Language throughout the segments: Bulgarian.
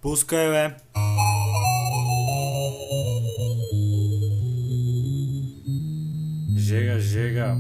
Пускай, бе! Жега, жега.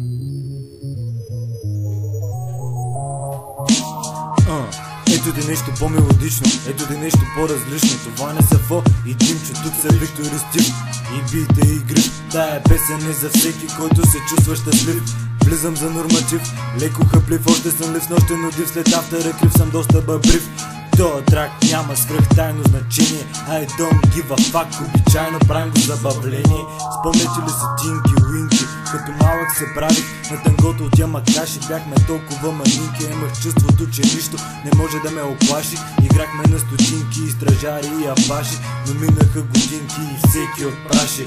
Ето ти нещо по-мелодично, ето ти нещо по-различно. Това не са Фо и Димчо, тук са Виктор и Стив. И бийте и гриф, тая песен е за всеки, който се чувства щастлив. Влизам за норматив, леко хъплив, още съм лив, нощен одив. След автора крив съм доста бъбрив. Тоя трак няма свръхтайно значение, I don't give a fuck, обичайно правим го забавление. Спомняте ли си Тинки Уинки? Като малък се правих на тангото от Ямакаши. Бяхме толкова манинки, имах чувството, че нищо не може да ме оплаши. Играхме на стотинки и стражари и апаши, но минаха годинки и всеки отпраши.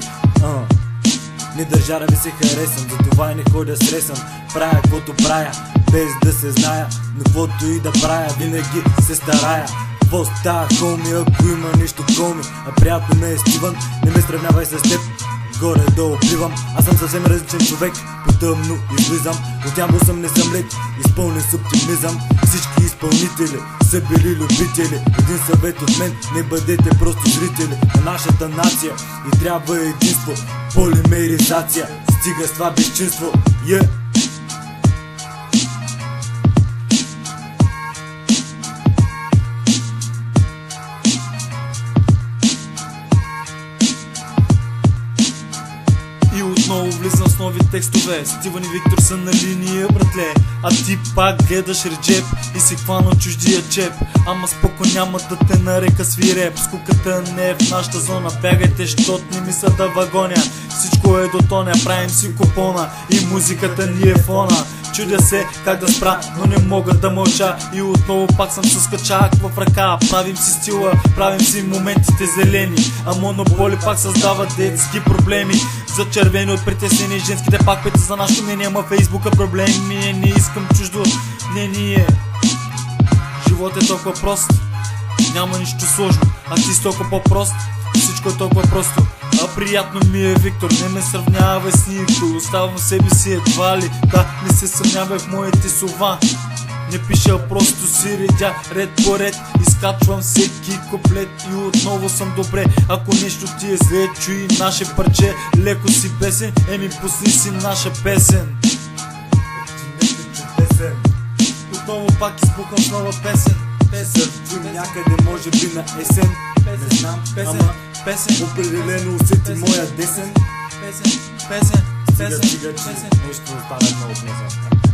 Не държа да ви се харесам, затова и не ходя сресам. Правя каквото правя, без да се зная, но каквото и да правя, винаги се старая. Какво става, хоми, ако има нещо коми? А приятно ме е Стивън, не ме сравнявай с теб. Горе-долу пливам, аз съм съвсем различен човек. По-тъмно излизам, от ямбо съм, не съм лек, изпълнен с оптимизъм. Всички изпълнители са били любители. Един съвет от мен, не бъдете просто зрители на нашата нация. И трябва единство, полимеризация. Стига с това безчинство, И отново влизам с нови текстове. Стивън и Виктор са на линия, братле. А ти пак гледаш реджеп и си хвана чуждия чеп. Ама споко няма да те нарека свиреп. Скуката не е в нашата зона, бягайте, щот не мисля да вагоня. Всичко е до тоня, правим си купона и музиката ни е фона. Чудя се как да спра, но не мога да мълча. И отново пак съм с качак в ръка. Правим си стила, правим си моментите зелени. А монополи пак създават детски проблеми. За червени от притеснени, женските пак пети за нашето мнение. Ама Фейсбука проблеми, не искам чуждо мнение. Живот е толкова прост, няма нищо сложно. А ти си толкова по-прост, всичко е толкова просто. А приятно ми е, Виктор, не ме сравнявай с никой. Оставам себе си едва ли, да, не се съмнявай в моите слова. Не пиша, просто си редя ред по ред. Изкачвам всеки куплет и отново съм добре. Ако нещо ти е зле, чуй наше парче. Леко си песен, пусни си наша песен. Отново пак избухам с нова песен. Сърчим някъде, може би на есен. Не знам, ама определено усети моя десен. Песен. Стига, че нещо остана много от назад.